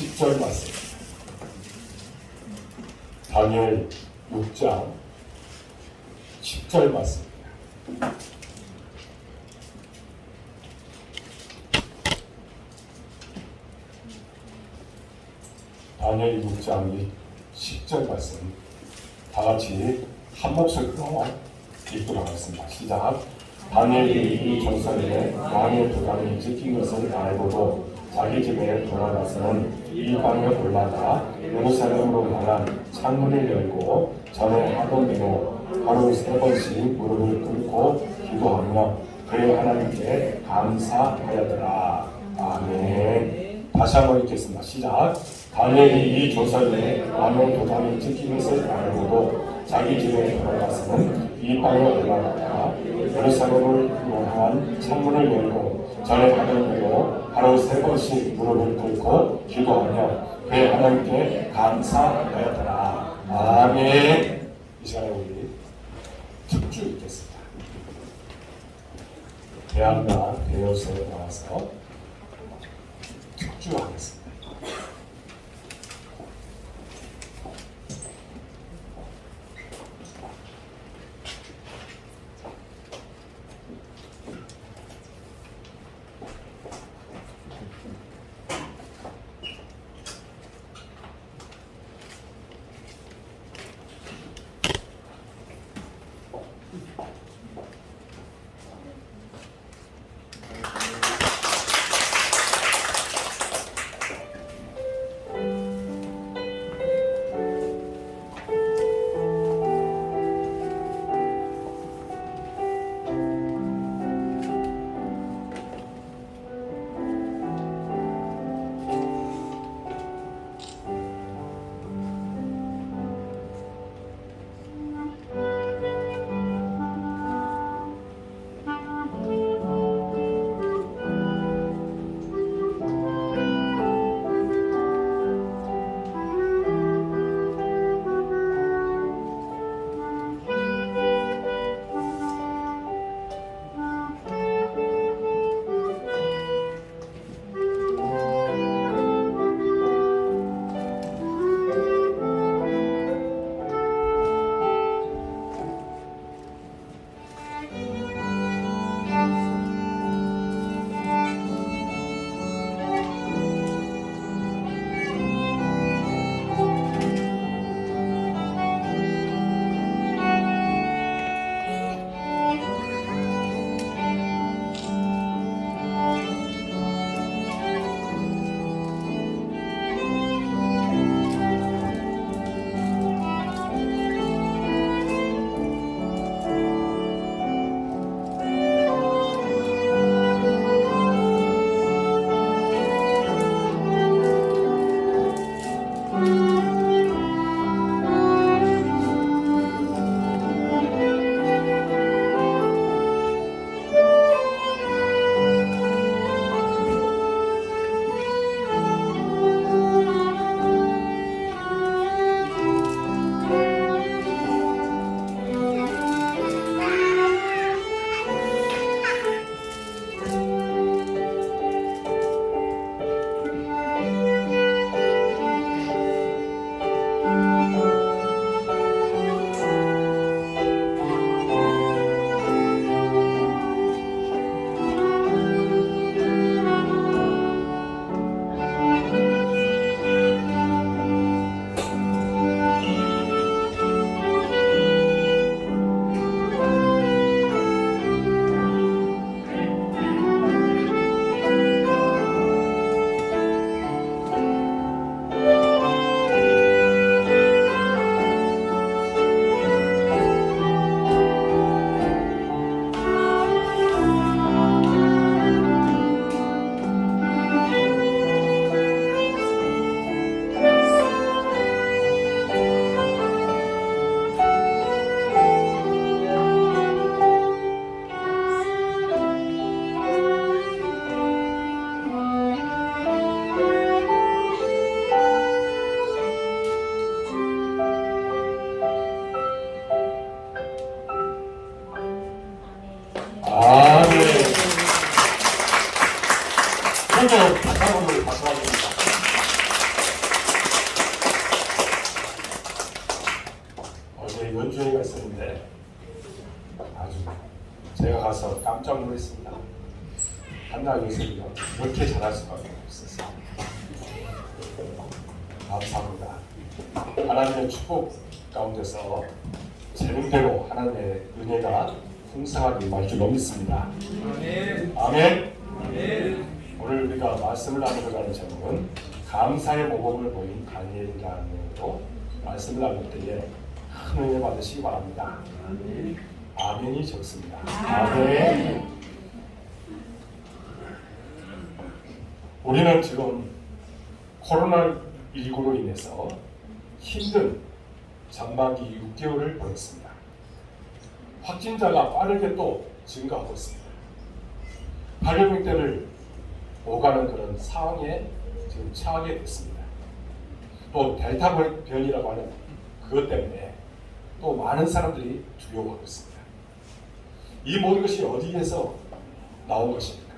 10절 말씀. 다니엘 6장 10절 말씀. 다니엘 6장 10절 말씀. 다 같이 한 목소리로 읽도록 하겠습니다. 시작. 다니엘이 이 전설에 왕의 도장이 찍힌 것을 알고도 자기 집에 돌아가서는 이 방에 올라가 예루살렘으로 향한 창문을 열고 전에 하던 대로 하루 3번씩 무릎을 꿇고 기도하며 그의 하나님께 감사하였더라. 아멘. 다시 한번 읽겠습니다. 시작. 다니엘이 이 조선에 왕의 도장이 찍힌 것을 알고도 자기 집에 돌아가서는 이 방에 올라가다가 예루살렘을 향한 창문을 열고 전에 하던 대로 하루 3번씩 무릎을 꿇고 기도하며 그의 하나님께 감사하였더라. 아멘. 이 시간에 우리 특주 읽겠습니다. 대학과 대여소에 나와서 특주하겠습니다. 깜짝 놀랐습니다. 한나 요셉이요 이렇게 잘할 수가 없었어요. 감사합니다. 하나님의 축복 가운데서 재능대로 하나님의 은혜가 풍성하게 임할 줄로 믿습니다. 아멘. 아멘. 오늘 우리가 말씀을 나누고자 하는 제목은 감사의 모범을 보인 다니엘이라는 내용으로 말씀을 나눌 때에 큰 은혜 받으시기 바랍니다. 아멘. 아멘이 적습니다. 아멘. 우리는 지금 코로나19로 인해서 힘든 전반기 6개월을 보냈습니다. 확진자가 빠르게 또 증가하고 있습니다. 발병대를 오가는 그런 상황에 지금 처하게 됐습니다. 또 델타 변이라고 하는 그것 때문에 또 많은 사람들이 두려워하고 있습니다. 이 모든 것이 어디에서 나온 것입니까?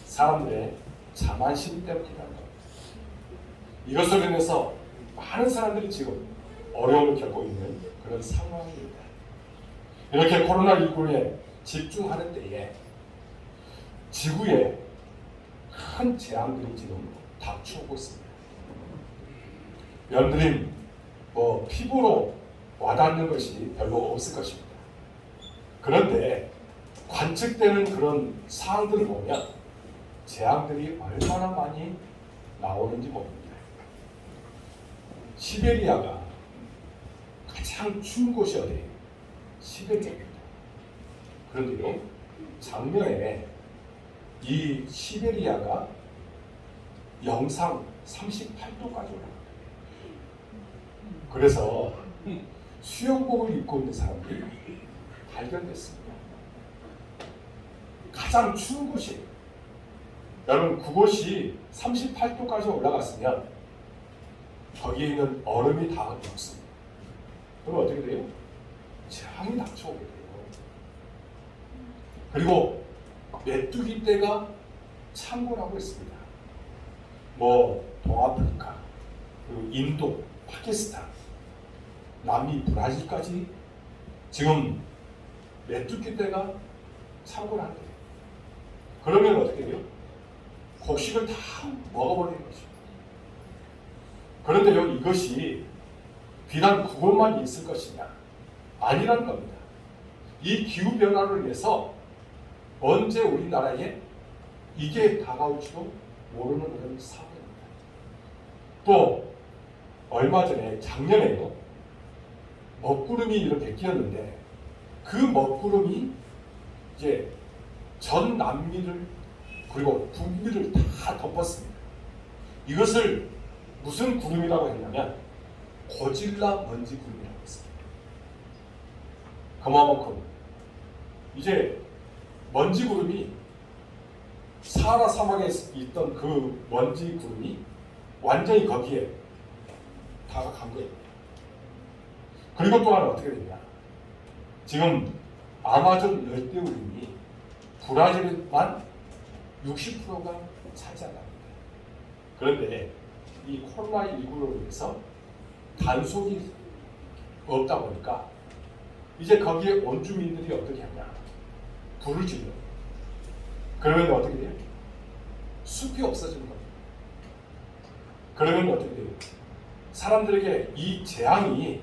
사람들의 자만심 때문이라는 겁니다. 이것으로 인해서 많은 사람들이 지금 어려움을 겪고 있는 그런 상황입니다. 이렇게 코로나19에 집중하는 때에 지구에 큰 재앙들이 지금 닥쳐오고 있습니다. 연들이 피부로 와닿는 것이 별로 없을 것입니다. 그런데 관측되는 그런 사항들을 보면 재앙들이 얼마나 많이 나오는지 모릅니다. 시베리아가 가장 추운 곳이 어디예요? 시베리아입니다. 그런데요, 작년에 이 시베리아가 영상 38도까지 올라갑니다. 그래서 수영복을 입고 있는 사람들이 발견됐습니다. 가장 추운 곳이에요. 여러분, 그곳이 38도까지 올라갔으면 거기에 있는 얼음이 다 녹습니다. 그럼 어떻게 돼요? 재앙이 닥쳐오게 돼요. 그리고 메뚜기 떼가 창궐하고 있습니다. 동아프리카, 그리고 인도, 파키스탄, 남미, 브라질까지 지금 메뚜기 떼가 창궐한대요. 그러면 어떻게 돼요? 곡식을 다 먹어버리는 것입니다. 그런데요, 이것이 비단 그것만 있을 것이냐? 아니라는 겁니다. 이 기후변화로 인해서 언제 우리나라에 이게 다가올지도 모르는 그런 상황입니다. 또 얼마 전에 작년에요, 먹구름이 이렇게 끼었는데 그 먹구름이 이제 전 남미를 그리고 북미를 다 덮었습니다. 이것을 무슨 구름이라고 했냐면 고질라 먼지 구름이라고 했습니다. 그만큼 이제 먼지 구름이 사하라 사막에 있던 그 먼지 구름이 완전히 거기에 다가간 거예요. 그리고 또한 어떻게 됐냐? 지금 아마존 열대우림이 브라질만 60%가 차지한답니다. 그런데 이 코로나19로 인해서 단속이 없다 보니까 이제 거기에 원주민들이 어떻게 하냐? 불을 질러. 그러면 어떻게 돼요? 숲이 없어지는 겁니다. 그러면 어떻게 돼요? 사람들에게 이 재앙이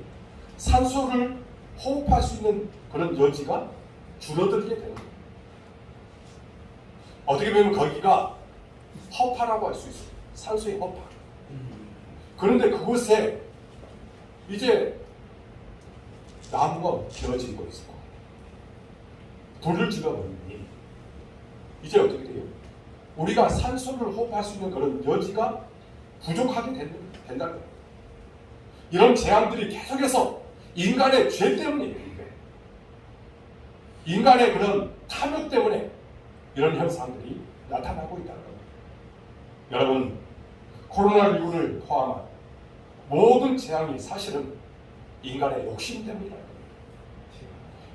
산소를 호흡할 수 있는 그런 여지가 줄어들게 되는 거예요. 어떻게 보면 거기가 허파라고 할 수 있어요. 산소의 허파. 그런데 그곳에 이제 나무가 기어지고 있고 불을 질러버리니 이제 어떻게 돼요? 우리가 산소를 호흡할 수 있는 그런 여지가 부족하게 된다는 거예요. 이런 재앙들이 계속해서 인간의 죄 때문이에요. 인간의 그런 탐욕 때문에 이런 현상들이 나타나고 있다는 겁니다. 여러분, 코로나19를 포함한 모든 재앙이 사실은 인간의 욕심 때문이라는 겁니다.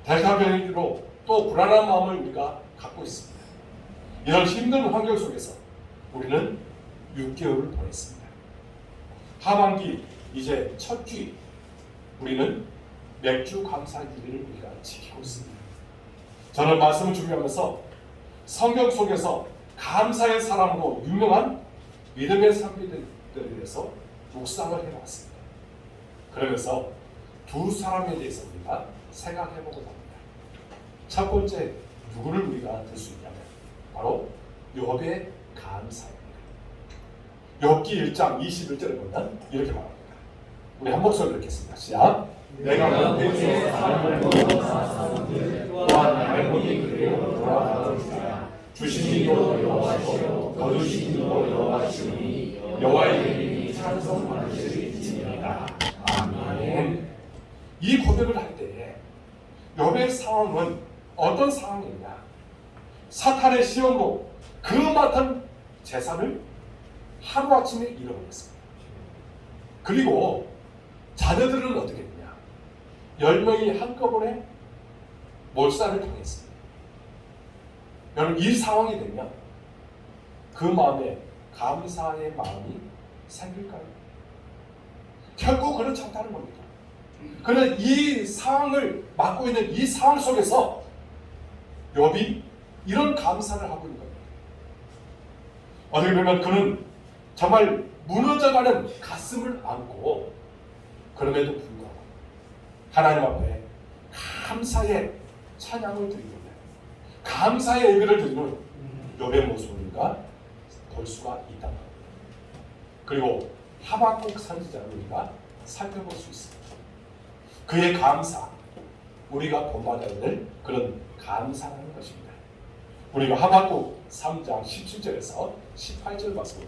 델타 변이로 또 불안한 마음을 우리가 갖고 있습니다. 이런 힘든 환경 속에서 우리는 6개월을 보냈습니다. 하반기 이제 첫 주, 우리는 맥주 감사기를 우리가 지키고 있습니다. 저는 말씀을 준비하면서 성경 속에서 감사의 사람으로 유명한 믿음의 사람들에 대해서 묵상을 해봤습니다. 그러면서 두 사람에 대해서 우리가 생각해보고자 합니다. 첫 번째, 누구를 우리가 들 수 있냐면 바로 욥의 감사입니다. 욥기 1장 21절에 보면 이렇게 말합니다. 우리 한 목소리로 읽겠습니다. 시작. 내가 그때에 삶을 모아사사오되 또한 알고니 그리고 돌아가리라. 주신 이도 여호와시오 거두신 이도 여호와시오니 여호와의 이름이 찬송받으시리이다. 아멘. 이 고백을 할 때 욥의 상황은 어떤 상황이냐? 사탄의 시험으로 그 많은 재산을 하루아침에 잃어버렸습니다. 그리고 자녀들은 어떻게 했냐? 10명이 한꺼번에 몰살을 당했습니다. 여러분, 이 상황이 되면 그 마음에 감사의 마음이 생길까요? 결코 그렇지 않다는 겁니다. 그러나 이 상황을 맡고 있는 이 상황 속에서 욥이 이런 감사를 하고 있는 겁니다. 어떻게 보면 그는 정말 무너져가는 가슴을 안고 그럼에도 불구하고 하나님 앞에 감사의 찬양을 드리고 있는, 감사의 예배를 드리는 욥의 모습을 우리가 볼 수가 있단 말입니다. 그리고 하박국 선지자를 우리가 살펴볼 수 있습니다. 그의 감사, 우리가 본받아야 될 그런 감사라는 것입니다. 우리가 하박국 3장 17절에서 18절 말씀을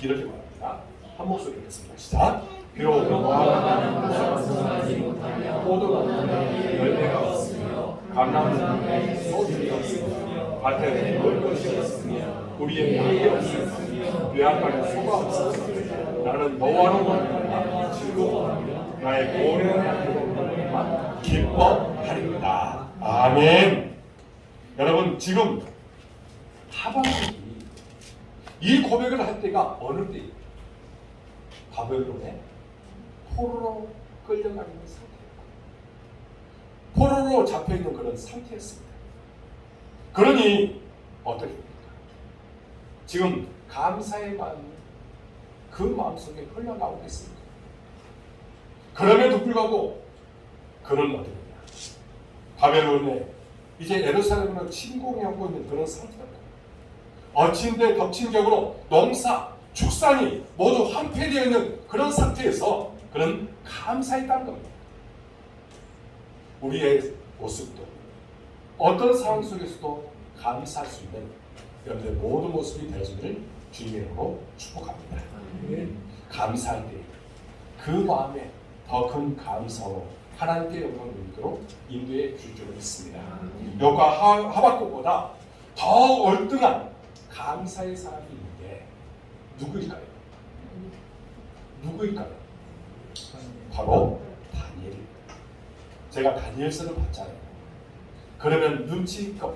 이렇게 말합니다. 한 목소리 읽겠습니다. 시작. 비록 모아가는 성하지 못하며 포도나무에 열매가 없으며 감람나무에 소출이 없으며 밭에 먹을 것이 없으며 우리의 양이 없으며 외양간에 소가 없으며 나는 여호와로 말미암아 즐거워하며 나의 고뇌한 기뻐하리로다. 아멘. 여러분, 지금 하박국이 이 고백을 할 때가 어느 때예요? 바벨론에 포로로 끌려가는 상태예요. 포로로 잡혀있는 그런 상태였습니다. 그러니 어떻게 됩니까? 지금 감사의 마음이 그 마음속에 흘러나오고 있습니다. 그럼에도 불구하고 그는 어떻게 되냐? 바벨론에 이제 예루살렘으로 침공하고 있는 그런 상태입니다. 엎친데 덮친 격으로 농사, 축산이 모두 황폐되어 있는 그런 상태에서 그런 감사했다는 겁니다. 우리의 모습도 어떤 상황 속에서도 감사할 수 있는 여러분의 모든 모습이 되어지기를 주님의 이름으로 축복합니다. 감사할 때 그 마음에 더 큰 감사로 하나님께 영광을 돌리도록 인도해 줄 줄 믿습니다. 욥과 하박국보다 더 월등한 감사의 사람이 있는데 누구일까요? 누구일까요? 바로 다니엘입니다. 제가 다니엘서를 봤잖아요. 그러면 눈치껏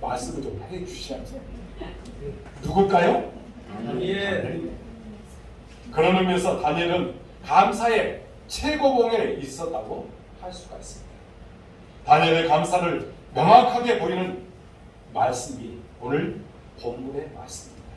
말씀을 좀 해주셔야죠. 누굴까요? 다니엘. 그런 의미에서 다니엘은 감사의 최고봉에 있었다고 할 수가 있습니다. 다니엘의 감사를 명확하게 보이는 말씀이 오늘 본문의 말씀입니다.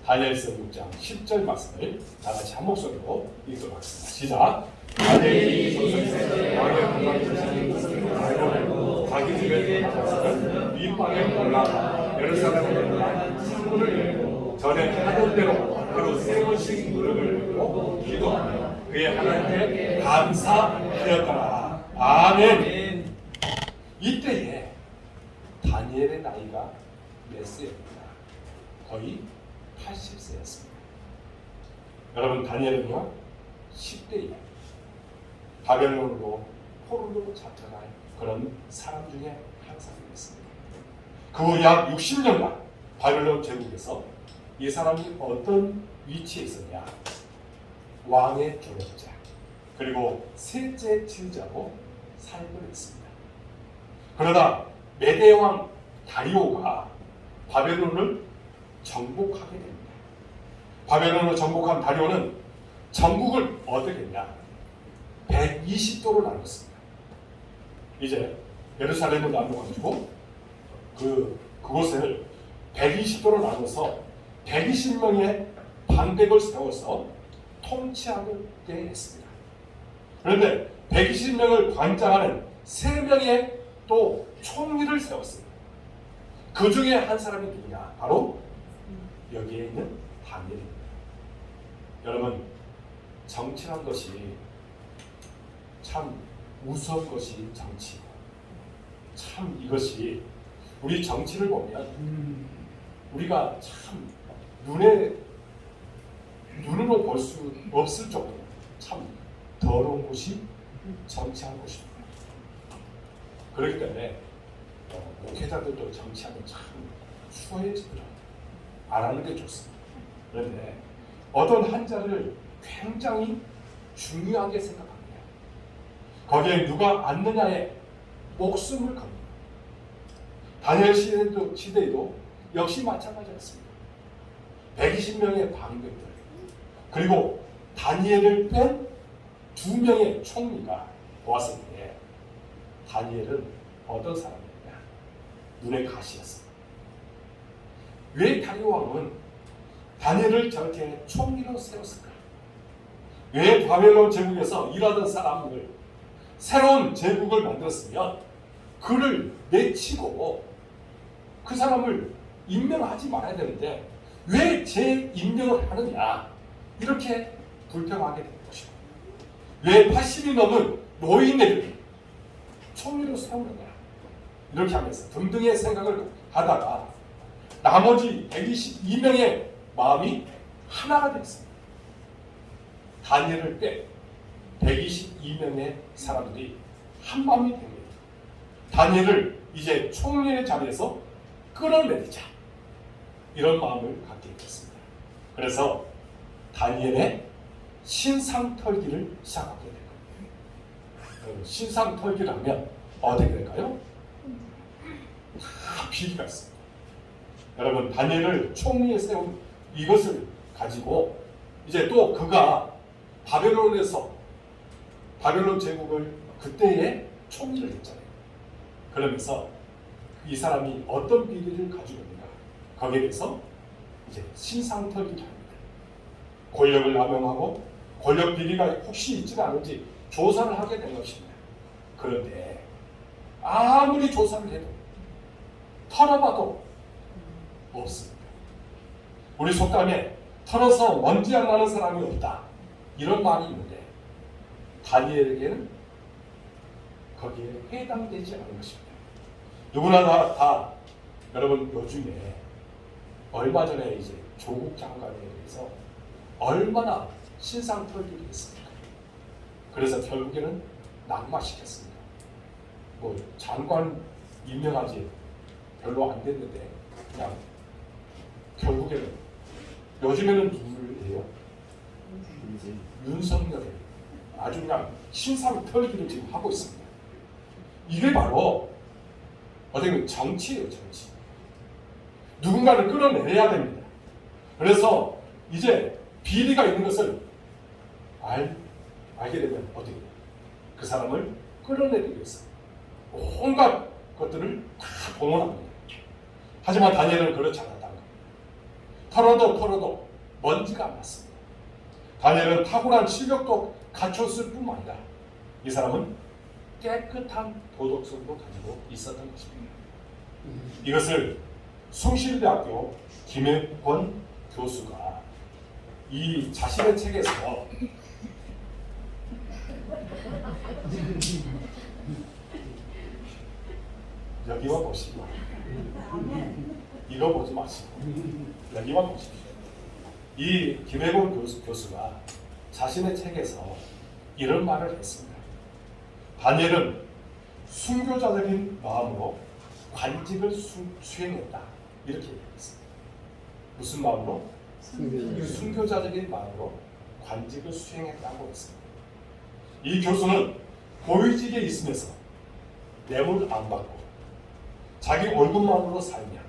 다니엘서 6장 10절 말씀을 다같이 한 목소리로 읽도록 하겠습니다. 시작. 다니엘이 조선시대 왕의 관광을 것을 알고 자기 집에 들어가서는 윗방에 올라가 예루살렘에 올라 창문을 열고 전에 하던 대로 하루 3번씩 무릎을 꿇고 기도하며 그의 하나님께 감사하였더라. 아멘. 이때에 다니엘의 나이가 몇 세입니다? 거의 80세였습니다. 여러분, 다니엘은요 10대에 바벨론으로 포로로 잡혀갈 그런 사람 중에 한 사람이었습니다. 그 후 약 60년간 바벨론 제국에서 이 사람이 어떤 위치에 있었냐? 왕의 조력자 그리고 셋째 지휘자로 살고 있습니다. 그러다 메대 왕 다리오가 바벨론을 정복하게 됩니다. 바벨론을 정복한 다리오는 전국을 어떻게 했냐? 120도로 나눴습니다. 이제 예루살렘을 나눠가지고 그곳을 120도로 나눠서 120명의 방백을 세워서 통치하게 했습니다. 그런데 120명을 관장하는 3명의 또 총리를 세웠습니다. 그 중에 한 사람이 누구냐? 바로 여기에 있는 다니엘입니다. 여러분, 정치란 것이 참 무서운 것이 정치고, 참 이것이 우리 정치를 보면 우리가 참 눈으로 볼 수 없을 정도로 참 더러운 곳이 정치한 곳입니다. 그렇기 때문에 목회자들도 정치하면 참 수월해지더라고요. 안 하는 게 좋습니다. 그런데 어떤 한 자를 굉장히 중요하게 생각합니다. 거기에 누가 앉느냐에 목숨을 겁니다. 다니엘 시대에도 역시 마찬가지였습니다. 120명의 방백들, 그리고 다니엘을 뺀 2명의 총리가 보았을 때 다니엘은 어떤 사람이었냐? 눈의 가시였습니다. 왜 다리오 왕은 다니엘을 저렇게 총리로 세웠을까? 왜 바벨론 제국에서 일하던 사람을 새로운 제국을 만들었으면 그를 내치고 그 사람을 임명하지 말아야 되는데 왜 재임명을 하느냐? 이렇게 불평하게 된 것이고, 왜 80이 넘은 노인들을 총리로 세우느냐? 이렇게 하면서 등등의 생각을 하다가 나머지 122명의 마음이 하나가 됐습니다. 다니엘을 빼 122명의 사람들이 한 마음이 됩니다. 다니엘을 이제 총리의 자리에서 끌어내리자, 이런 마음을 갖게 됐습니다. 그래서 다니엘의 신상털기를 시작하게 된 겁니다. 신상털기를 하면 어떻게 될까요? 다 비리가 있습니다. 여러분, 다니엘을 총리에 세운 이것을 가지고 이제 또 그가 바벨론에서 바벨론 제국을 그때에 총리를 했잖아요. 그러면서 이 사람이 어떤 비리를 가지고 있는가, 거기에 대해서 이제 신상털기를 합니다. 권력을 남용하고 권력 비리가 혹시 있지 않은지 조사를 하게 된 것입니다. 그런데 아무리 조사를 해도 털어봐도 없습니다. 우리 속담에 털어서 먼지 안 나는 사람이 없다, 이런 말이 있는데 다니엘에게는 거기에 해당되지 않은 것입니다. 누구나 다 여러분, 요즘에 얼마 전에 이제 조국 장관에 대해서 얼마나 신상털기를 했습니까? 그래서 결국에는 낙마시켰습니다. 뭐 장관 임명하지 별로 안 됐는데 그냥 결국에는 요즘에는 누구를 해요? 윤석열을 아주 그냥 신상털기를 지금 하고 있습니다. 이게 바로 어떻게 보면 정치예요, 정치. 누군가를 끌어내야 됩니다. 그래서 이제 비리가 있는 것을 알게 되면 어떻게 돼요? 그 사람을 끌어내기 위해서 온갖 것들을 다 동원합니다. 하지만 다니엘은 그렇지 않았다는 겁니다. 털어도 먼지가 안 났습니다. 다니엘은 탁월한 실력도 갖췄을 뿐만 아니라 이 사람은 깨끗한 도덕성도 가지고 있었던 것입니다. 이것을 숭실대학교 김혜권 교수가 이 자신의 책에서 여기만 보시고 이거 보지 마시고 여기만 보십시오. 이 김혜권 교수가 자신의 책에서 이런 말을 했습니다. 다니엘은 순교자적인 마음으로 관직을 수행했다, 이렇게 얘기했습니다. 무슨 마음으로? 순교자적인 마음으로 관직을 수행했다고 했습니다. 이 교수는 고위직에 있으면서 뇌물 안 받고 자기 월급만으로 살며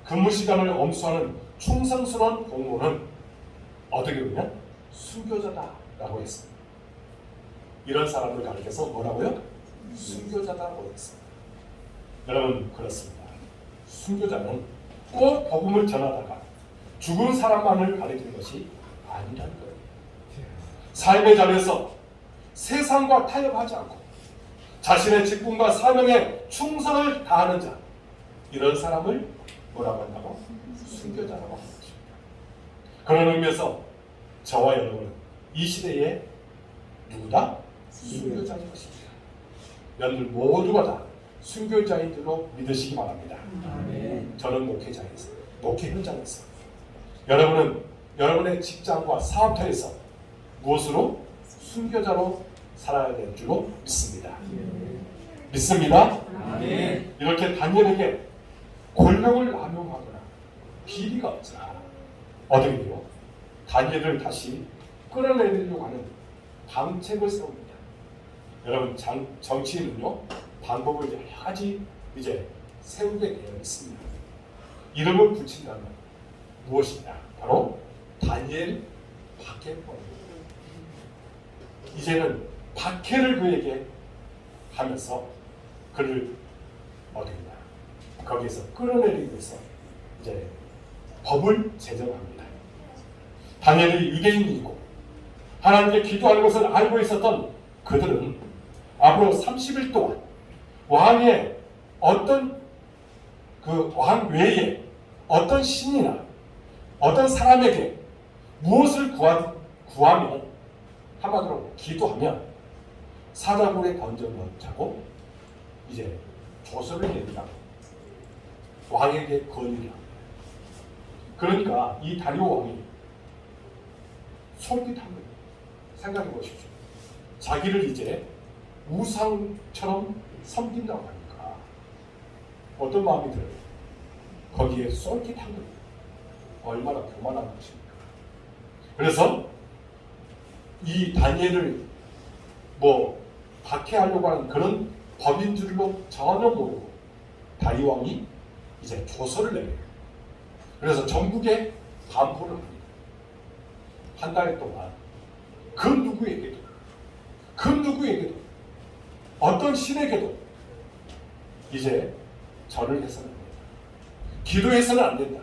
근무 시간을 엄수하는 충성스러운 공무원은 어떻게 보면 순교자다라고 했습니다. 이런 사람을 가리켜서 뭐라고요? 순교자다라고 했습니다. 여러분 그렇습니다. 순교자는 꼭 복음을 전하다가 죽은 사람만을 가리키는 것이 아니라는 거예요. 삶의 자리에서 세상과 타협하지 않고 자신의 직분과 사명에 충성을 다하는 자, 이런 사람을 뭐라고 한다고? 순교자라고 하는 것입니다. 그런 의미에서 저와 여러분은 이 시대에 누구다? 순교자인 것입니다. 여러분들 모두가 다 순교자인 줄로 믿으시기 바랍니다. 저는 목회 현장에서 여러분은 여러분의 직장과 사업터에서 무엇으로? 순교자로 살아야 될 줄로 믿습니다. 믿습니다. 이렇게 다니엘에게 권력을 남용하거나 비리가 없자 어떻게요? 다니엘을 다시 끌어내리려고 하는 방책을 세웁니다. 여러분 정치인은요 방법을 이제 여러 가지 세우게 되어 있습니다. 이름을 붙인다면 무엇이냐? 바로 다니엘 박해법입니다. 이제는 박해를 그에게 하면서 그를 어디냐? 거기에서 끌어내리기 위해서 이제 법을 제정합니다. 다니엘이 유대인이고 하나님께 기도하는 것을 알고 있었던 그들은 앞으로 30일 동안 왕의 어떤 그 왕 외에 어떤 신이나 어떤 사람에게 무엇을 구하면 한마디로 기도하면 사자굴에 던져 넣자고 이제 조서를 내리라고 왕에게 건의를 합니다. 그러니까 이 다리오 왕이 솔깃한 거예요. 생각해 보십시오. 자기를 이제 우상처럼 섬긴다고 하니까 어떤 마음이 들어요? 거기에 솔깃한 거예요. 얼마나 교만한 것입니까? 그래서 이 다니엘을 박해하려고 하는 그런 법인 줄로 전혀 모르고 다리 왕이 이제 조서를 내려요. 그래서 전국에 반포를 합니다. 한 달 동안 그 누구에게도 어떤 신에게도 이제 절을 해서는 안 된다. 기도해서는 안 된다.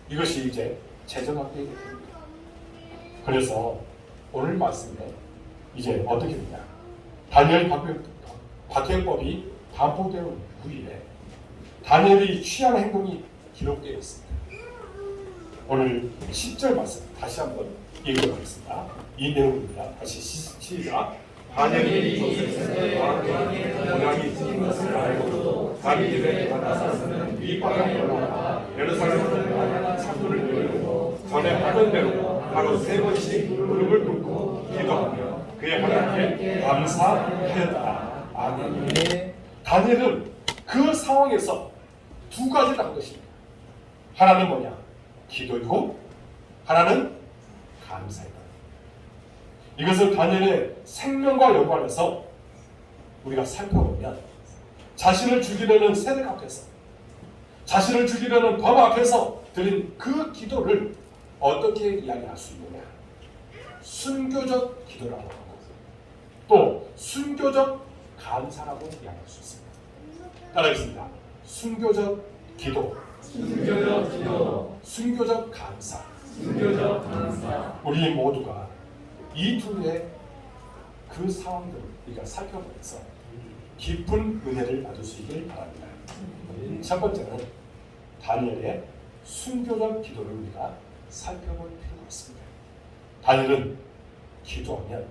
이것이 이제 제정하게 됩니다. 그래서 오늘 말씀에 이제 어떻게 되냐? 다니엘 박해법이 반포되는 후에 다니엘이 취한 행동이 기록되어 있습니다. 오늘 10절 말씀 다시 한번 읽어보겠습니다. 이 내용입니다. 다시 시작. 다니엘이 조셉의 왕이 지닌 것을 알고도 자기 집에 받아서는 밑바닥에 올라가 예루살렘을 창문을 열고 전에 하던 대로 하루 3번씩 무릎을 꿇고 기도하며 그의 하나님께 감사하였다. 아멘. 다니엘은 그 상황에서 두 가지를 한 것입니다. 하나는 뭐냐? 기도이고 하나는 감사이다. 이것을 다니엘의 생명과 연관해서 우리가 살펴보면 자신을 죽이려는 세력 앞에서 자신을 죽이려는 법 앞에서 드린 그 기도를 어떻게 이야기할 수 있느냐? 순교적 기도라고 하고 또 순교적 감사라고 이야기할 수 있습니다. 따라하겠습니다. 순교적 기도, 순교적 감사. 우리 모두가 이 둘의 그 상황들을 우리가 살펴보면서 깊은 은혜를 받을 수 있길 바랍니다. 첫 번째는 다니엘의 순교적 기도를 우리가 살펴볼 필요가 있습니다. 다니엘은 기도하면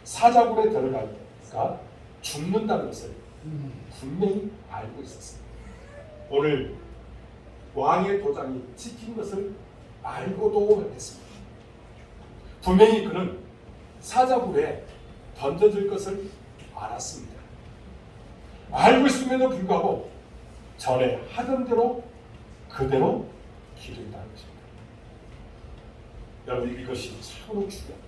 사자굴에 들어갈까 죽는다는 것을 분명히 알고 있었습니다. 오늘 왕의 도장이 찍힌 것을 알고도 했습니다. 분명히 그는 사자굴에 던져질 것을 알았습니다. 알고 있음에도 불구하고 전에 하던 대로 그대로 기도했다는 것입니다. 여러분 이것이 참으로 중요합니다.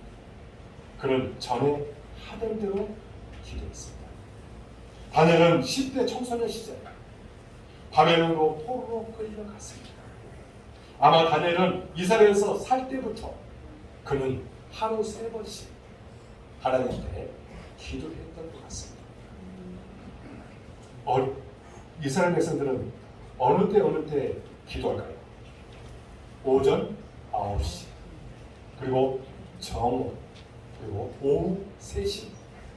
그는 전에 하던 대로 기도했습니다. 다니엘은 10대 청소년 시절 바벨론으로 포로로 끌려갔습니다. 아마 다니엘은 이스라엘에서 살 때부터 그는 하루 3번씩 하나님께 기도했던 것 같습니다. 이스라엘 백성들은 어느 때 기도할까요? 오전 9시, 그리고 정오, 그리고 오후 3시,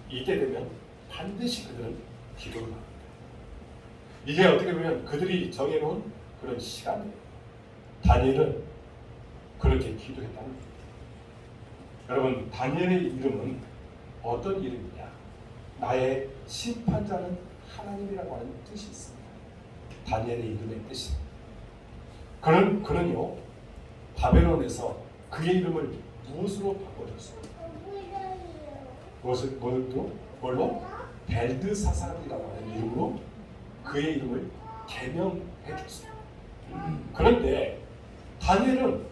이때 되면 반드시 그들은 기도를 합니다. 이게 어떻게 보면 그들이 정해놓은 그런 시간이에요. 다니엘은 그렇게 기도했다는 겁니다. 여러분, 다니엘의 이름은 어떤 이름이냐? 나의 심판자는 하나님이라고 하는 뜻이 있습니다. 다니엘의 이름의 뜻이. 그는요, 바벨론에서 그의 이름을 무엇으로 바꿔줬습니까? 뭘로? 벨드사살이라고 하는 이름으로 그의 이름을 개명해 줬습니다. 그런데 다니엘은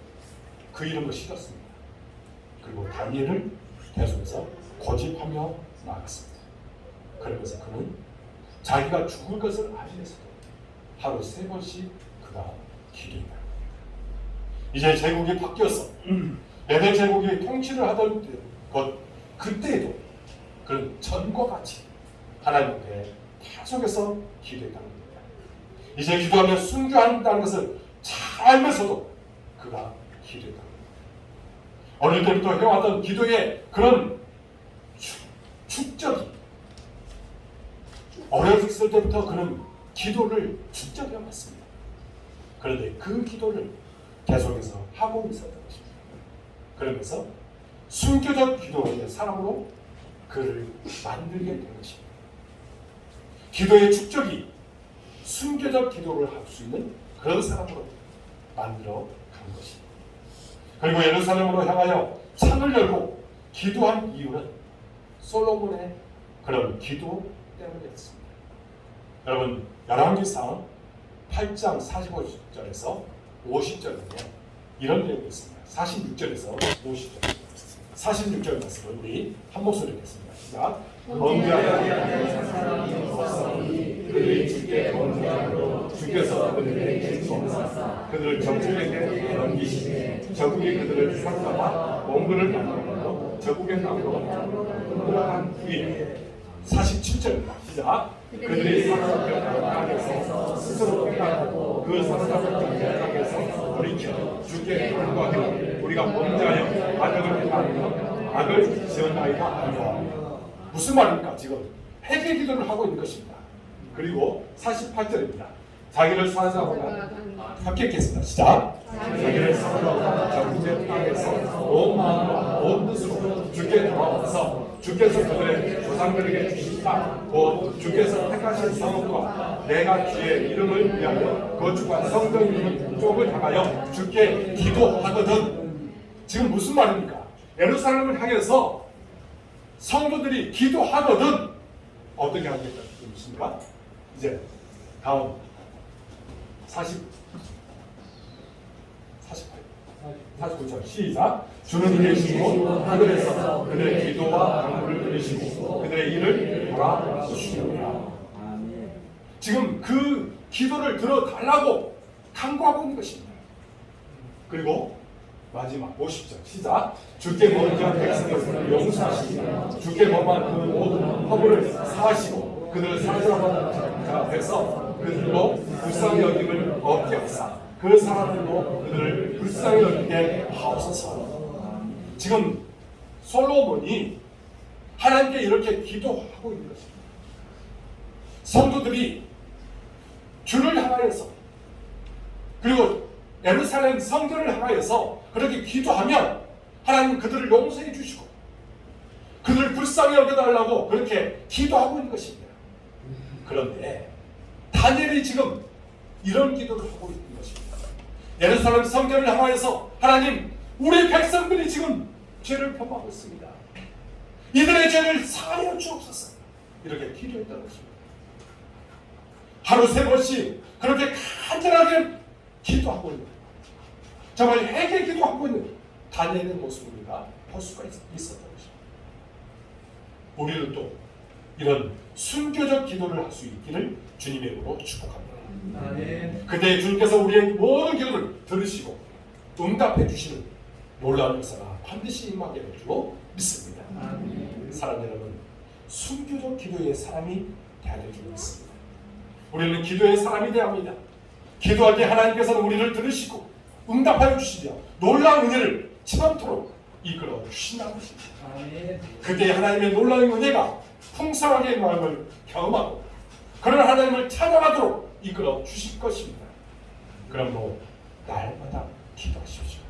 그 이름을 싫었습니다. 그리고 다니엘을 계속해서 고집하며 나갔습니다. 그러면서 그는 자기가 죽을 것을 알면서도 하루 3번씩 그가 기도했다. 이제 제국이 바뀌었어. 메대 제국이 통치를 하던 그때에도 그런 전과 같이 하나님 앞에 계속해서 기도했다는 겁니다. 이제 기도하면 순교한다는 것을 잘 알면서도 그가 기도했다는 겁니다. 어릴 때부터 해왔던 기도의 그런 축적이, 어렸을 때부터 그는 기도를 축적해 왔습니다. 그런데 그 기도를 계속해서 하고 있었던 것입니다. 그러면서 순교적 기도의 사람으로 그를 만들게 된 것입니다. 기도의 축적이 순교적 기도를 할 수 있는 그런 사람으로 만들어 간 것입니다. 그리고 예루살렘으로 향하여 창을 열고 기도한 이유는 솔로몬의 그런 기도 때문이었습니다. 여러분, 열왕기상 8장 45절에서 50절에 이런 내용이 있습니다. 46절에서 50절. 46절 말씀을 우리 한 목소리로 읽겠습니다. 시작. 범죄하여 사람이 없사오니 그들이 주께 범죄하므로 주께서 그들에게 범사사 그들을 적국에게 넘기시되 적국이 그들을 사로잡아 원군을 만들고 적국의 땅으로 돌아간 후에 47절입니다. 시작. 그들이 사로잡혔던 땅에서 스스로 깨닫고 그 사로잡혔던 땅에서 돌이켜 주께 간구하기를 우리가 범죄하여 악을 행하며 악을 지었나이다 하며. 무슨 말입니까? 지금 회개 기도를 하고 있는 것입니다. 그리고 48절입니다. 자기를 사로잡아 함께 읽겠습니다. 시작. 자기를 사로잡아 적국의 땅에서 온 마음과 온 뜻으로 주께 돌아와서 주께서 그들의 조상들에게 주신 땅, 곧 주께서 택하신 성읍과 내가 주의 이름을 위하여 거주한 성전 있는 쪽을 향하여 주께 기도하거든. 지금 무슨 말입니까? 예루살렘을 향해서 성도들이 기도하거든 어떻게 하겠다는 뜻입니까? 이제 다음 49절 시작. 주는 계시고 하늘에서 그들의 기도와 간구를 들으시고 그들의 일을 돌아보시느니라. 지금 그 기도를 들어달라고 간구하고 있는 것입니다. 그리고 마지막 50절 시작. 주께 먼저 백성을 용서하시며 주께 범한 그 모든 허물을 사하시고 그들을 사로잡은 자 앞에서 그들로 불쌍히 여김을 얻게 하사 그 사람들도 그들을 불쌍히 여기게 하옵소서. 지금 솔로몬이 하나님께 이렇게 기도하고 있는 것입니다. 성도들이 주를 향하여서 그리고 예루살렘 성전을 향하여서 그렇게 기도하면 하나님 그들을 용서해 주시고 그들을 불쌍히 여겨달라고 그렇게 기도하고 있는 것입니다. 그런데 다니엘이 지금 이런 기도를 하고 있는 것입니다. 예루살렘 성전을 향하여서 하나님, 우리 백성들이 지금 죄를 범하고 있습니다. 이들의 죄를 사하여 주옵소서. 이렇게 기도했다는 것입니다. 하루 3번씩 그렇게 간절하게 기도하고 있는, 정말 회개 기도하고 있는 다니엘의 모습을 우리가 볼 수가 있었던 것입니다. 우리는 또 이런 순교적 기도를 할 수 있기를 주님의 이름으로 축복합니다. 그때 주님께서 우리의 모든 기도를 들으시고 응답해 주시는 놀라운 역사가 반드시 임하게 될 줄로 믿습니다. 사랑하는 여러분, 순교적 기도의 사람이 되어야 될 줄 믿습니다. 우리는 기도의 사람이 되어야 합니다. 기도할 때 하나님께서는 우리를 들으시고 응답하여 주시며 놀라운 은혜를 치밤토록 이끌어 주신다는 것입니다. 그때 하나님의 놀라운 은혜가 풍성하게 마음을 경험하고 그런 하나님을 찬양하도록 이끌어 주실 것입니다. 그러므로 날마다 기도하십시오.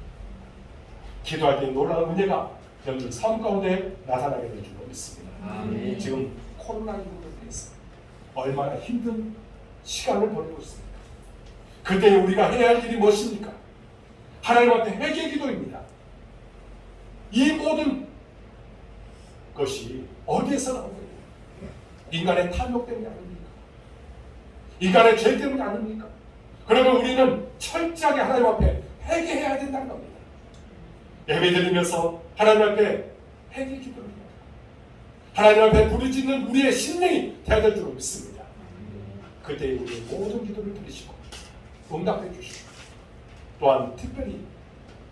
기도할 때 놀라운 은혜가 여러분 삶 가운데 나타나게 될 줄로 믿습니다. 지금 코로나19로 인해서 얼마나 힘든 시간을 보내고 있습니까? 그때 우리가 해야 할 일이 무엇입니까? 하나님 앞에 회개 기도입니다. 이 모든 것이 어디에서 나온 거예요? 인간의 탐욕 때문이 아닙니까? 인간의 죄 때문이 아닙니까? 그러면 우리는 철저하게 하나님 앞에 회개해야 된다는 겁니다. 예배드리면서 하나님 앞에 회개 기도를 합니다. 하나님 앞에 부르짖는 우리의 심령이 되어야 될 줄로 믿습니다. 그때 우리의 모든 기도를 들으시고 응답해 주시고 또한 특별히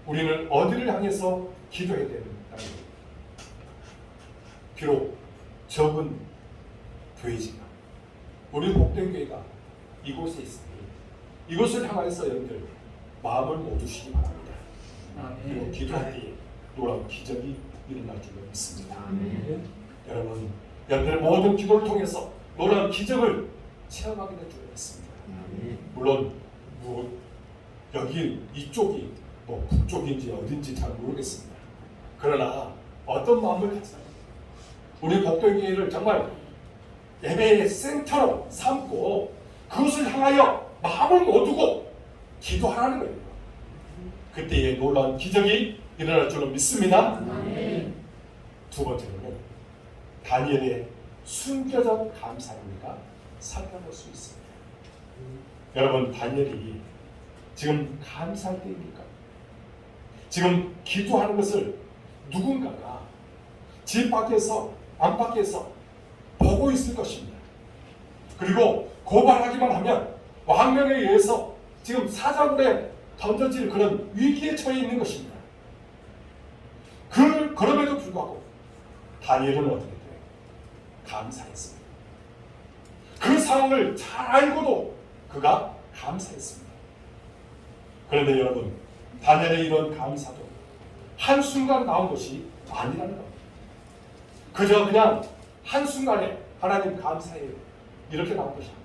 우리는 어디를 향해서 기도해야 되는가? 비록 적은 교회지만 우리 복된교회가 이곳에 있으니 이곳을 향하여서 여러분들 마음을 모두시기 바랍니다. 그리고 기도할 때 놀라운 기적이 일어날 줄로 믿습니다. 여러분, 여러분의 모든 기도를 통해서 놀라운 기적을 체험하게 될 줄로 믿습니다. 물론 여기 이쪽이 북쪽인지 어딘지 잘 모르겠습니다. 그러나 어떤 마음을 가지고 우리 복도교회를 정말 예배의 센터로 삼고 그것을 향하여 마음을 모두고 기도하라는 거예요. 그때에 놀라운 기적이 일어날 줄로 믿습니다. 두 번째로는 다니엘의 순교적 감사를 우리가 살펴볼 수 있습니다. 여러분, 다니엘이 지금 감사할 때입니까? 지금 기도하는 것을 누군가가 집 밖에서 안 밖에서 보고 있을 것입니다. 그리고 고발하기만 하면 왕명에 의해서 지금 사자굴에 던져질 그런 위기에 처해 있는 것입니다. 그럼에도 불구하고 다니엘은 어떻게 돼요? 감사했습니다. 그 상황을 잘 알고도 그가 감사했습니다. 그런데 여러분, 다니엘의 이런 감사도 한순간 나온 것이 아니라는 겁니다. 그저 그냥 한순간에 하나님 감사해요 이렇게 나온 것이 아닙니다.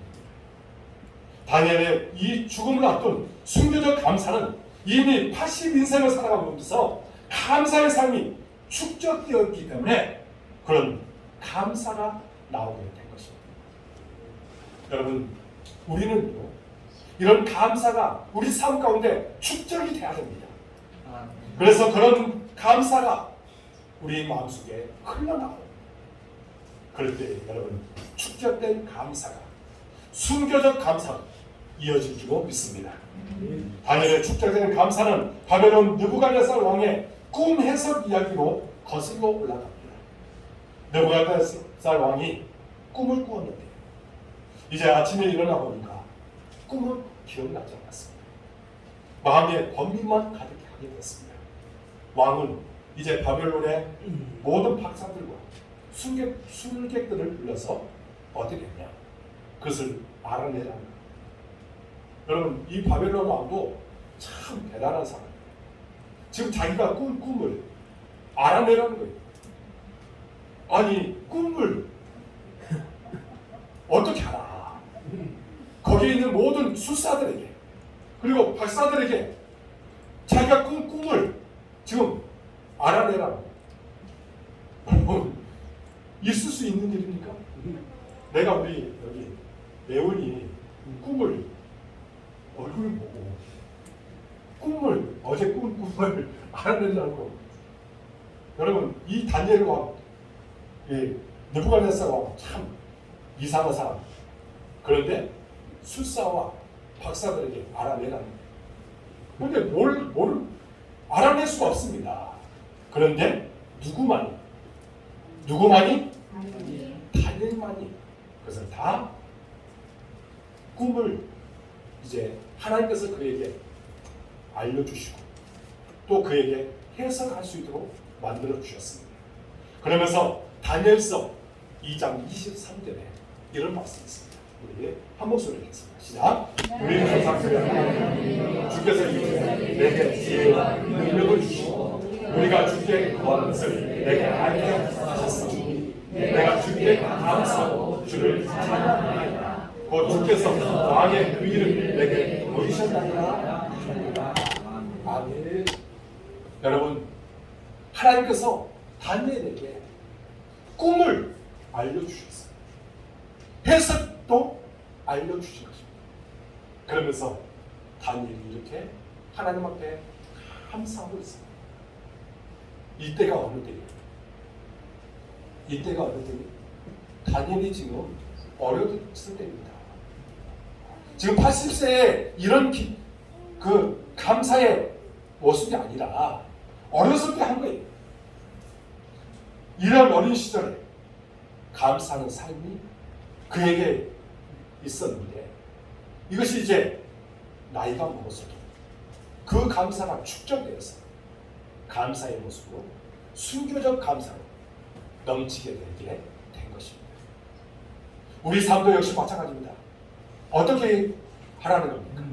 다니엘의 이 죽음을 앞둔 순교적 감사는 이미 80인생을 살아가면서 감사의 삶이 축적되었기 때문에 그런 감사가 나오게 된 것입니다. 여러분, 우리는요 이런 감사가 우리 삶 가운데 축적이 돼야 됩니다. 그래서 그런 감사가 우리 마음속에 흘러나와요. 그럴 때 여러분, 축적된 감사가 순교적 감사로 이어질 줄로 믿습니다. 다니엘의 축적된 감사는 바벨론 느부갓네살 왕의 꿈 해석 이야기로 거슬러 올라갑니다. 느부갓네살 왕이 꿈을 꾸었는데 이제 아침에 일어나 보니까 꿈은 기억나지 않았습니다. 마음에 번민만 가득하게 됐습니다. 왕은 이제 바벨론의 모든 박사들과 술객들을 불러서 어떻게 했냐? 그것을 알아내라는 겁니다. 여러분, 이 바벨론 왕도 참 대단한 사람입니다. 지금 자기가 꾼 꿈을 알아내라는 거예요. 아니, 꿈을 어떻게 알아? 거기에 있는 모든 술사들에게 그리고 박사들에게 자기가 꾼 꿈을 지금 알아내라는 거예요. 있을 수 있는 일입니까? 내가 우리 여기 매운이 꿈을 얼굴을 보고 꿈을 어제 꾼 꿈을 알아내려고 여러분, 이 다니엘 왕, 느부갓네살 왕 참 이상한 사람. 그런데 술사와 박사들에게 알아내라는 거예요. 그런데 뭘 알아낼 수가 없습니다. 그런데 누구만이 다니엘만이 그것을 다 꿈을 이제 하나님께서 그에게 알려주시고 또 그에게 해석할 수 있도록 만들어 주셨습니다. 그러면서 다니엘서 2장 23절에 이런 말씀이 있습니다. 우리 한 목소리로 하겠습니다. 시작. 우리는 감사드려요. 주께서 내게 지혜와 능력을 주시고 우리가 주께 구하는 것을 내게 알게 하셨으니 내가 주께 감사하고 주를 찬양하나이다. 곧 주께서 왕의 의를 내게 보이셨나이다. 아멘. 여러분, 하나님께서 다니엘에게 꿈을 알려주셨어요. 해석도 알려주신 것입니다. 그러면서 다니엘이 이렇게 하나님 앞에 감사하고 있습니다. 이때가 어느 때예요? 이때가 어느 때예요? 다니엘이 지금 어렸을 때입니다. 지금 80세에 이런 그 감사의 모습이 아니라 어렸을 때 한 거예요. 이런 어린 시절에 감사하는 삶이 그에게 있었는데 이것이 이제 나이가 먹어서도 그 감사가 축적되어서 감사의 모습으로 순교적 감사로 넘치게 되게 된 것입니다. 우리 삶도 역시 마찬가지입니다. 어떻게 하라는 겁니까?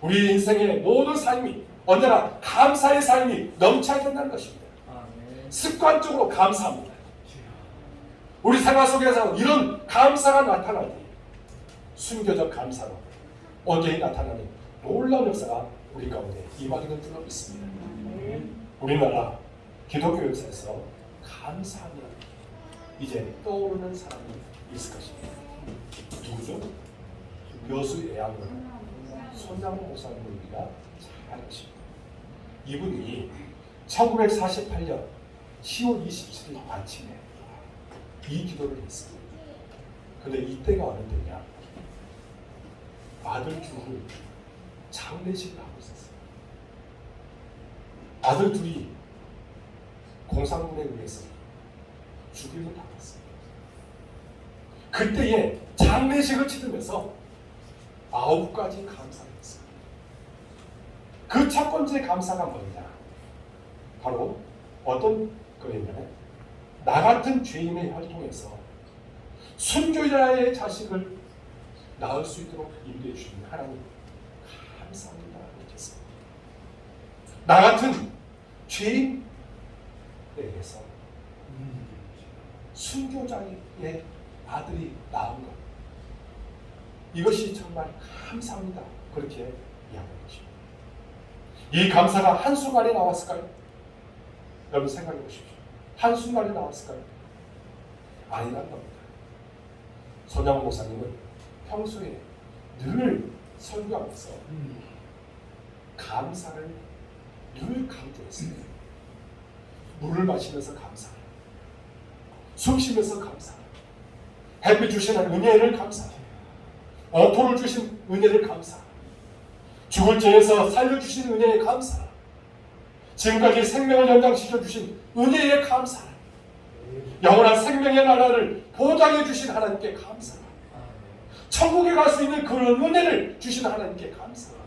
우리 인생의 모든 삶이 언제나 감사의 삶이 넘쳐야 된다는 것입니다. 습관적으로 감사합니다. 우리 생활 속에서 이런 감사가 나타나니 순교적 감사로 온전히 나타나는 놀라운 역사가 우리 가운데 임하기는 줄로 믿습니다. 우리나라 기독교 역사에서 감사하면 이제 떠오르는 사람이 있을 것입니다. 누구죠? 여수예양으로 손장호 목사님을 우리가 잘 아십니다. 이분이 1948년 10월 27일 아침에 이 기도를 했습니다. 근데 이때가 어느 때냐? 아들 둘을 장례식을 하고 있었어요. 아들 둘이 공산군에 의해서 죽임을 당했습니다. 그때에 장례식을 치르면서 9가지 감사를 했어요. 그 첫 번째 감사가 뭐냐? 바로 어떤 거였냐면 나 같은 죄인의 혈통에서 순교자의 자식을 낳을 수 있도록 인도해 주신 하나님 감사합니다. 이렇게 했습니다. 나 같은 죄인에 의해서 순교자의 아들이 낳은 것, 이것이 정말 감사합니다. 그렇게 이야기하는 것입니다. 이 감사가 한순간에 나왔을까요? 여러분 생각해 보십시오. 한순간에 나왔을까요? 아니란 겁니다. 손장호 목사님은 평소에 늘 설교하면서 감사를 늘 강조했습니다. 물을 마시면서 감사해요. 숨 쉬면서 감사해요. 햇빛 주시는 은혜를 감사해요. 어토를 주신 은혜를 감사해요. 죽을 죄에서 살려주신 은혜에 감사해요. 지금까지 생명을 연장시켜 주신 은혜에 감사해요. 영원한 생명의 나라를 보장해 주신 하나님께 감사해요. 천국에 갈 수 있는 그런 은혜를 주신 하나님께 감사해요.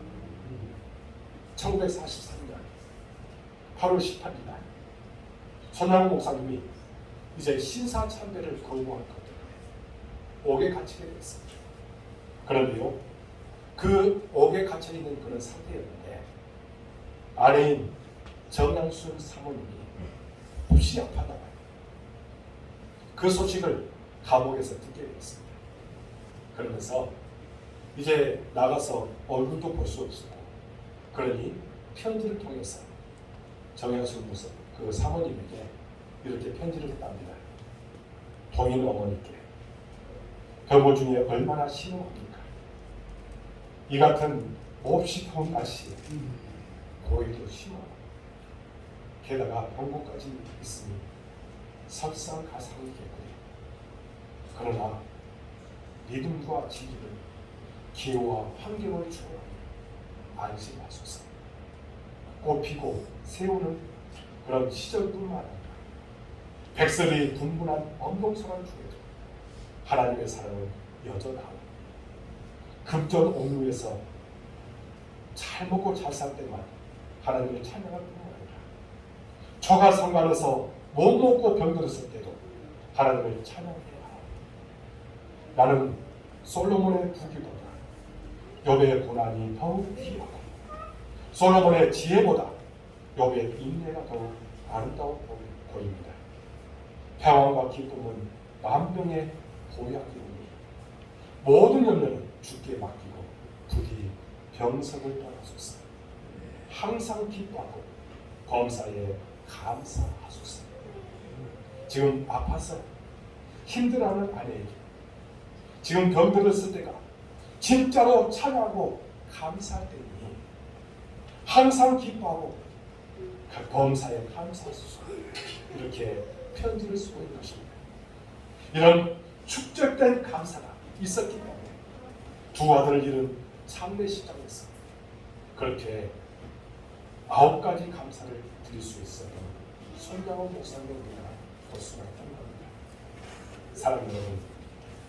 1943년 8월 18일 날 손장호 목사님이 이제 신사참배를 거부한 것 때문에 옥에 갇히게 됐습니다. 그런데요, 그 옥에 갇혀 있는 그런 상태였는데 아내인 정양순 사모님이 몹시 아팠나 봐요. 그 소식을 감옥에서 듣게 되었습니다. 그러면서 이제 나가서 얼굴도 볼 수 없었고, 그러니 편지를 통해서 정양순 그 사모님에게 이렇게 편지를 땁니다. 동인 어머니께 여보 중에 얼마나 심오합니까? 이 같은 몹시 더운 날씨에 고일도 심하고 게다가 병고까지 있으니 설상가상이겠군요. 그러나 믿음과 진리를 기호와 환경을 주고 안심하소서. 꽃피고 세우는 그런 시절뿐만 아니라 백설이 분분한 엄동설한 중에도 하나님의 사랑은 여전하고 금전 옥루에서 잘 먹고 잘 살 때만 하나님을 찬양할 뿐만 아니라 저가 상관에서 못 먹고 병들었을 때도 하나님을 찬양해야 합니다. 나는 솔로몬의 부귀보다 욥의 고난이 더욱 귀하고 솔로몬의 지혜보다 욥의 인내가 더욱 아름다워 보입니다. 평안과 기쁨은 만병의 보약이오니 모든 염려는 주께 맡기고 부디 병석을 떠나소서. 항상 기뻐하고 범사에 감사하소서. 지금 아파서 힘들어하는 아내에게 지금 병들었을 때가 진짜로 찬양하고 감사할 때니 항상 기뻐하고 범사에 감사하소서. 이렇게 편지를 쓰고 있는 것입니다. 이런 축적된 감사가 있었기 때문에 두 아들을 잃은 장례식장에서 그렇게 9가지 감사를 드릴 수 있었던 손장원 목사님을 우리가 볼 수가 있다는 겁니다. 사랑하는 여러분,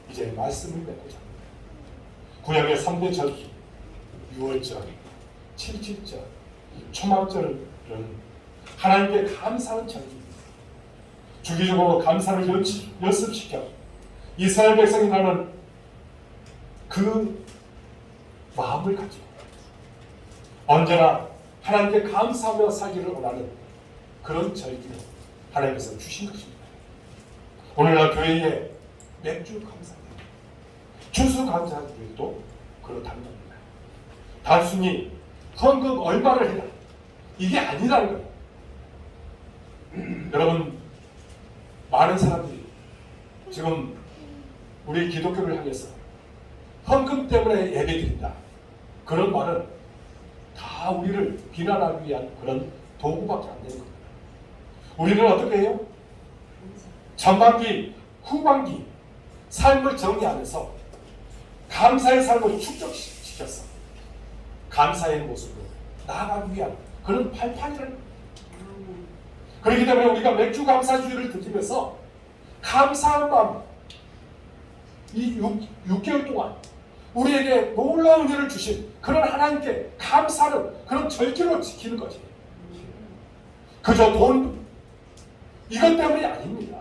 이제 말씀을 맺고자 합니다. 구약의 3대 절기, 6월절, 7.7절, 초막절은 하나님께 감사하는 절기입니다. 주기적으로 감사를 연습시켜 이스라엘 백성이 나는 그 마음을 가지고 언제나 하나님께 감사하며 살기를 원하는 그런 절기를 하나님께서 주신 것입니다. 오늘날 교회에 맥주 감사합니다. 추수 감사들도 그렇다는 겁니다. 단순히 헌금 얼마를 해라 이게 아니라는 거예요. 여러분, 많은 사람들이 지금 우리 기독교를 향해서 헌금 때문에 예배드린다 그런 말은 다 우리를 비난하기 위한 그런 도구밖에 안 되는 겁니다. 우리는 어떻게 해요? 전반기, 후반기 삶을 정리하면서 감사의 삶을 축적시켰어. 감사의 모습으로 나아가기 위한 그런 발판이라는 겁니다. 그렇기 때문에 우리가 맥주 감사주의를 드리면서 감사한 마음 이 6개월 동안 우리에게 놀라운 은혜를 주신 그런 하나님께 감사하는 그런 절기로 지키는 거지. 그저 돈 이것 때문이 아닙니다.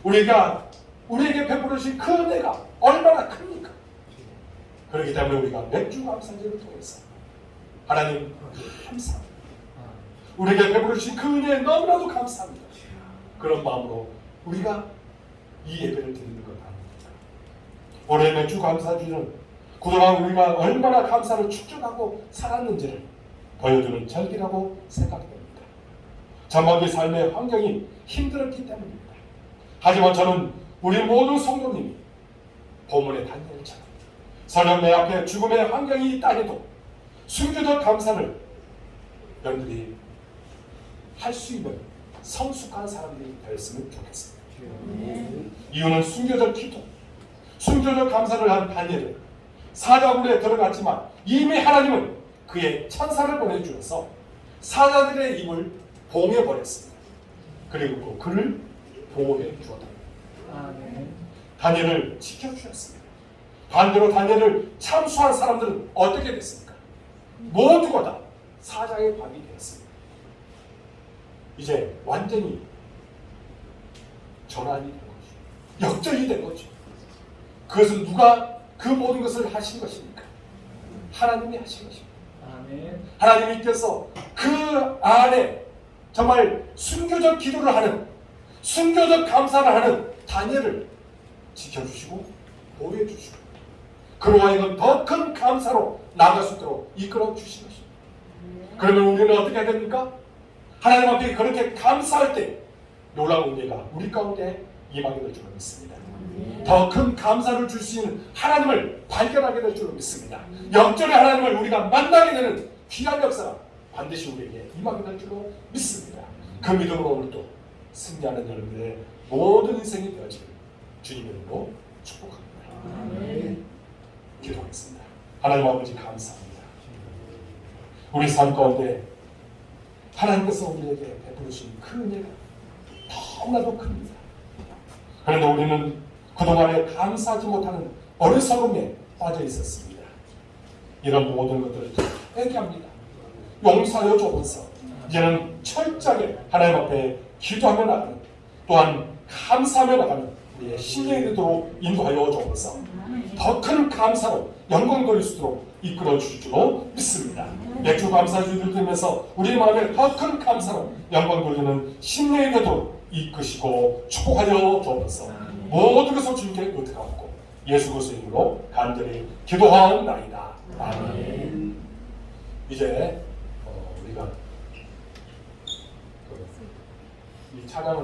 우리에게 베풀으신 그 은혜가 얼마나 큽니까? 그렇기 때문에 우리가 맥주 감사제를 통해서 하나님 감사합니다. 우리에게 베풀으신 그 은혜에 너무나도 감사합니다. 그런 마음으로 우리가 이 예배를 드리는 것 아닙니까? 올해 맥주 감사주는 그동안 우리가 얼마나 감사를 축적하고 살았는지를 보여주는 절기라고 생각됩니다. 전반기 삶의 환경이 힘들었기 때문입니다. 하지만 저는 우리 모든 성도님이 본문의 다니엘처럼 설령 내 앞에 죽음의 환경이 있다 해도 숨겨둔 감사를 여러분들이 할 수 있는 성숙한 사람들이 되었으면 좋겠습니다. 이유는 숨겨진 기도, 숨겨진 감사를 한 다니엘은 사자굴에 들어갔지만 이미 하나님은 그의 천사를 보내주어서 사자들의 입을 봉해버렸습니다. 그리고 그를 보호해 주었다. 다니엘을 지켜주셨습니다. 반대로 다니엘을 참수한 사람들은 어떻게 됐습니까? 모두가 다 사자의 밥이 되었습니다. 이제 완전히 전환이 된 거죠. 역전이 된 거죠. 그것은 누가 그 모든 것을 하신 것입니까? 하나님이 하신 것입니다. 아멘. 하나님께서 그 안에 정말 순교적 기도를 하는, 순교적 감사를 하는 다니엘을 지켜주시고 보호해주시고 그로 하여금 더 큰 감사로 나아갈 수 있도록 이끌어 주신 것입니다. 그러면 우리는 어떻게 해야 됩니까? 하나님 앞에 그렇게 감사할 때 놀라운 은혜가 우리 가운데 임하게 될 줄로 믿습니다. 더 큰 감사를 줄 수 있는 하나님을 발견하게 될 줄로 믿습니다. 영적인 하나님을 우리가 만나게 되는 귀한 역사가 반드시 우리에게 임하게 될 줄로 믿습니다. 그 믿음으로 오늘도 승리하는 여러분들의 모든 인생이 되어지길 주님의 이름으로 축복합니다. 기도하겠습니다. 하나님 아버지 감사합니다. 우리 삶 가운데 하나님께서 우리에게 베푸신 그 은혜가 너무나도 큽니다. 그런데 우리는 그동안에 감사하지 못하는 어리석음에 빠져 있었습니다. 이런 모든 것들을 다 회개합니다. 용서하여 주옵소서. 이제는 철저하게 하나님 앞에 기도하며 나가는, 또한 감사하며 나가는 우리의 신뢰이 되도록 인도하여 주옵소서. 더 큰 감사로 영광 돌릴 수 있도록 이끌어 주실 줄로 믿습니다. 맥주 감사주를 들으면서 우리 마음에 더 큰 감사로 영광 돌리는 신뢰이 되도록 이끄시고 축복하여 주옵소서. 모든 것을 주님께 의탁하고 예수 그리스도의 이름으로 간절히 기도하옵나이다. 아멘. 이제 우리가 이 찬양을